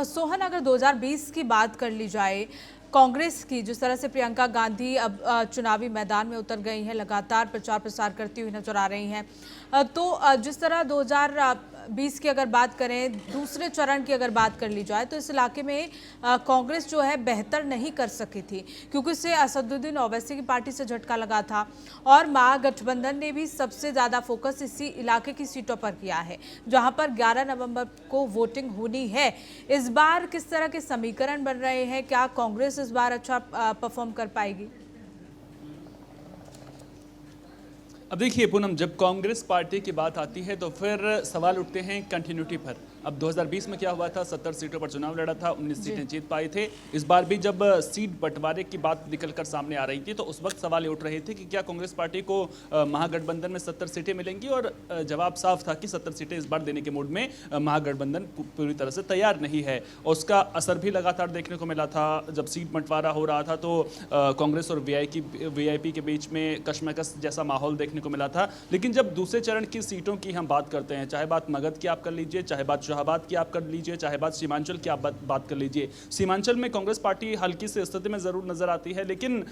सोहन, अगर 2020 की बात कर ली जाए, कांग्रेस की जिस तरह से प्रियंका गांधी अब चुनावी मैदान में उतर गई हैं, लगातार प्रचार प्रसार करती हुई नजर आ रही हैं, तो जिस तरह 2020 की अगर बात करें, दूसरे चरण की अगर बात कर ली जाए, तो इस इलाके में कांग्रेस जो है बेहतर नहीं कर सकी थी, क्योंकि उसे असदुद्दीन ओवैसी की पार्टी से झटका लगा था और महागठबंधन ने भी सबसे ज्यादा फोकस इसी इलाके की सीटों पर किया है, जहां पर 11 नवंबर को वोटिंग होनी है। इस बार किस तरह के समीकरण बन रहे हैं? क्या कांग्रेस इस बार अच्छा परफॉर्म कर पाएगी? अब देखिए पूनम, जब कांग्रेस पार्टी की बात आती है तो फिर सवाल उठते हैं कंटिन्यूटी पर। अब 2020 में क्या हुआ था, 70 सीटों पर चुनाव लड़ा था, 19 सीटें जीत पाए थे। इस बार भी जब सीट बंटवारे की बात निकलकर सामने आ रही थी तो उस वक्त सवाल उठ रहे थे कि क्या कांग्रेस पार्टी को महागठबंधन में 70 सीटें मिलेंगी, और जवाब साफ था कि 70 सीटें इस बार देने के मूड में महागठबंधन पूरी तरह से तैयार नहीं है। और उसका असर भी लगातार देखने को मिला था। जब सीट बंटवारा हो रहा था तो कांग्रेस और वीआईपी के बीच में कशमकश जैसा माहौल देखने को मिला था। लेकिन जब दूसरे चरण की सीटों की हम बात करते हैं, चाहे बात मगध की आप कर लीजिए, चाहे बात शाहाबाद की आप कर लीजिए, चाहे बात सीमांचल की आप बात कर लीजिए, सीमांचल में कांग्रेस पार्टी हल्की सी स्थिति में जरूर नजर आती है, लेकिन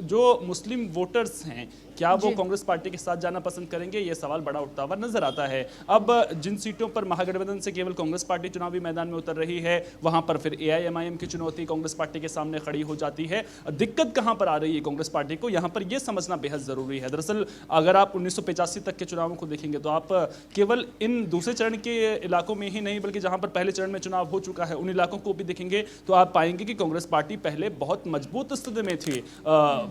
जो मुस्लिम वोटर्स हैं क्या वो कांग्रेस पार्टी के साथ जाना पसंद करेंगे, ये सवाल बड़ा उठता हुआ नजर आता है। अब जिन सीटों पर महागठबंधन से केवल कांग्रेस पार्टी चुनावी मैदान में उतर रही है, वहां पर फिर एआईएमआईएम की चुनौती कांग्रेस पार्टी के सामने खड़ी हो जाती है। दिक्कत कहां पर आ रही है कांग्रेस पार्टी को, यहां पर यह समझना बेहद जरूरी है। दरअसल अगर आप 1985 तक के चुनावों को देखेंगे तो आप केवल इन दूसरे चरण के इलाकों में ही नहीं बल्कि जहां पर पहले चरण में चुनाव हो चुका है उन इलाकों को भी देखेंगे तो आप पाएंगे कि कांग्रेस पार्टी पहले बहुत मजबूत स्थिति में थी।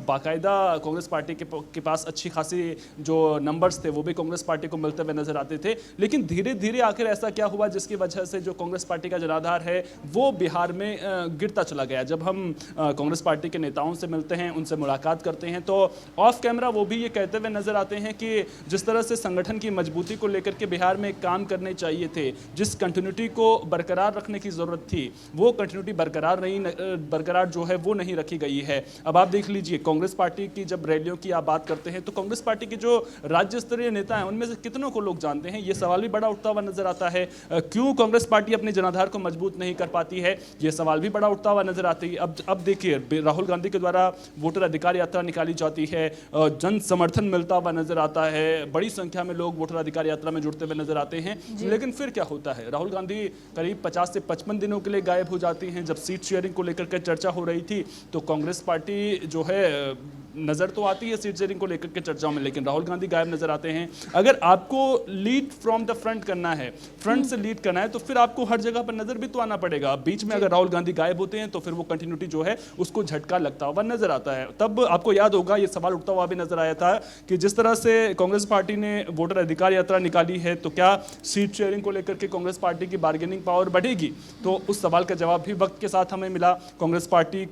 बाकायदा कांग्रेस पार्टी के पास अच्छी खासी जो नंबर्स थे वो भी कांग्रेस पार्टी को मिलते हुए नजर आते थे। लेकिन धीरे धीरे आखिर ऐसा क्या हुआ जिसकी वजह से जो कांग्रेस पार्टी का जनाधार है वो बिहार में गिरता चला गया। जब हम कांग्रेस पार्टी के नेताओं से मिलते हैं, उनसे मुलाकात करते हैं, तो ऑफ कैमरा वो भी ये कहते हुए नजर आते हैं कि जिस तरह से संगठन की मजबूती को लेकर के बिहार में काम करने चाहिए थे, जिस कंटिन्यूटी को बरकरार रखने की जरूरत थी, वो कंटिन्यूटी बरकरार जो है वो नहीं रखी गई है। अब आप देख लीजिए कांग्रेस पार्टी की जब रैलियों की आप बात करते हैं तो कांग्रेस पार्टी के जो राज्य स्तरीय नेता हैं उनमें से कितनों को लोग जानते हैं, ये सवाल भी बड़ा उठता हुआ नजर आता है। क्यों कांग्रेस पार्टी अपने जनाधार को मजबूत नहीं कर पाती है, ये सवाल भी बड़ा उठता हुआ नजर आता है। अब देखिए राहुल गांधी के द्वारा वोटर अधिकार यात्रा निकाली जाती है, जन समर्थन मिलता हुआ नजर आता है, बड़ी संख्या में लोग वोटर अधिकार यात्रा में जुड़ते हुए नजर आते हैं। लेकिन फिर क्या होता है, राहुल गांधी करीब 50 से 55 दिनों के लिए गायब हो जाती हैं। जब सीट शेयरिंग को लेकर के चर्चा हो रही थी तो कांग्रेस पार्टी जो है नजर तो आती है सीट शेयरिंग को लेकर के चर्चाओं में, लेकिन राहुल गांधी गायब नजर आते हैं। अगर आपको लीड फ्रॉम द फ्रंट करना है, फ्रंट से लीड करना है, तो फिर आपको हर जगह पर नजर भी तो आना पड़ेगा। बीच में अगर राहुल गांधी गायब होते हैं तो फिर वो कंटिन्यूटी जो है उसको झटका लगता हुआ नजर आता है। तब आपको याद होगा ये सवाल उठता हुआ भी नजर आया था कि जिस तरह से कांग्रेस पार्टी ने वोटर अधिकार यात्रा निकाली है तो क्या सीट शेयरिंग को लेकर के कांग्रेस पार्टी की बार्गेनिंग पावर बढ़ेगी, तो उस सवाल का जवाब भी वक्त के साथ हमें मिला। कांग्रेस पार्टी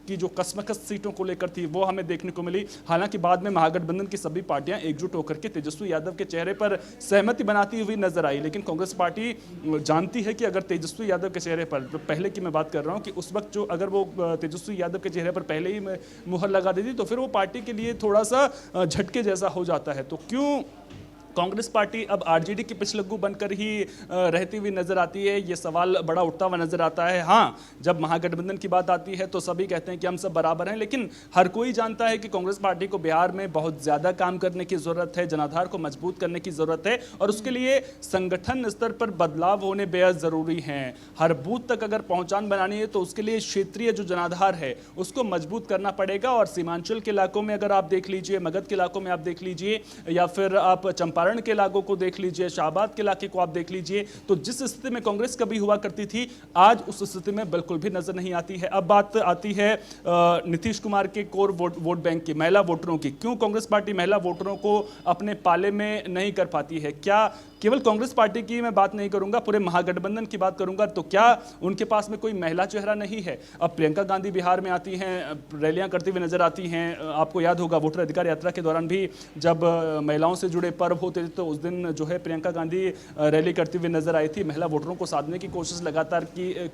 की जो कशमकश सीटों को लेकर थी वो हमें देखने को मिली। हालांकि बाद में महागठबंधन की सभी पार्टियां एकजुट होकर के तेजस्वी यादव के चेहरे पर सहमति बनाती हुई नजर आई, लेकिन कांग्रेस पार्टी जानती है कि अगर तेजस्वी यादव के चेहरे पर, जो पहले की मैं बात कर रहा हूं कि उस वक्त जो अगर वो तेजस्वी यादव के चेहरे पर पहले ही मुहर लगा देती तो फिर वो पार्टी के लिए थोड़ा सा झटके जैसा हो जाता है। तो क्यों कांग्रेस पार्टी अब आरजेडी की पिछलग्गू बनकर ही रहती हुई नजर आती है, ये सवाल बड़ा उठता हुआ नजर आता है। हाँ, जब महागठबंधन की बात आती है तो सभी कहते हैं कि हम सब बराबर हैं, लेकिन हर कोई जानता है कि कांग्रेस पार्टी को बिहार में बहुत ज्यादा काम करने की जरूरत है, जनाधार को मजबूत करने की जरूरत है, और उसके लिए संगठन स्तर पर बदलाव होने बेहद जरूरी हैं। हर बूथ तक अगर पहचान बनानी है तो उसके लिए क्षेत्रीय जो जनाधार है उसको मजबूत करना पड़ेगा। और सीमांचल के इलाकों में अगर आप देख लीजिए, मगध के इलाकों में आप देख लीजिए, या फिर आप चंपारण के इलाकों को देख लीजिए, शाहबाद के इलाके को आप देख लीजिए, तो जिस स्थिति में कांग्रेस कभी हुआ करती थी आज उस स्थिति में बिल्कुल भी नजर नहीं आती है। अब बात आती है नीतीश कुमार के कोर वोट बैंक की, महिला वोटरों की। क्यों कांग्रेस पार्टी महिला वोटरों को अपने पाले में नहीं कर पाती है? क्या केवल कांग्रेस पार्टी की मैं बात नहीं करूंगा, पूरे महागठबंधन की बात करूंगा, तो क्या उनके पास में कोई महिला चेहरा नहीं है? अब प्रियंका गांधी बिहार में आती हैं, रैलियां करती हुई नजर आती हैं। आपको याद होगा वोटर अधिकार यात्रा के दौरान भी जब महिलाओं से जुड़े पर्व होते होते थे तो उस दिन जो है प्रियंका गांधी रैली करती हुई नजर आई थी। महिला वोटरों को साधने की कोशिश लगातार की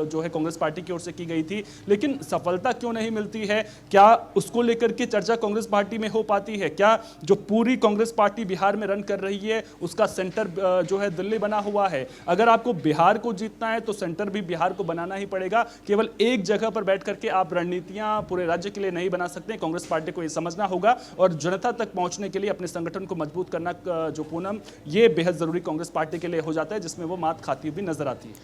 जो है कांग्रेस पार्टी की ओर से की गई थी, लेकिन सफलता क्यों नहीं मिलती है? क्या उसको लेकर के चर्चा कांग्रेस पार्टी में हो पाती है? क्या जो पूरी कांग्रेस पार्टी बिहार में रन कर रही है उसका सेंटर जो है दिल्ली बना हुआ है? अगर आपको बिहार को जीतना है तो सेंटर भी बिहार को बनाना ही पड़ेगा। केवल एक जगह पर बैठ करके आप रणनीतियां पूरे राज्य के लिए नहीं बना सकते। कांग्रेस पार्टी को यह समझना होगा और जनता तक पहुंचने के लिए अपने संगठन को मजबूत करना जो पूनम, ये बेहद जरूरी कांग्रेस पार्टी के लिए हो जाता है, जिसमें वो मात खाती हुई नजर आती है।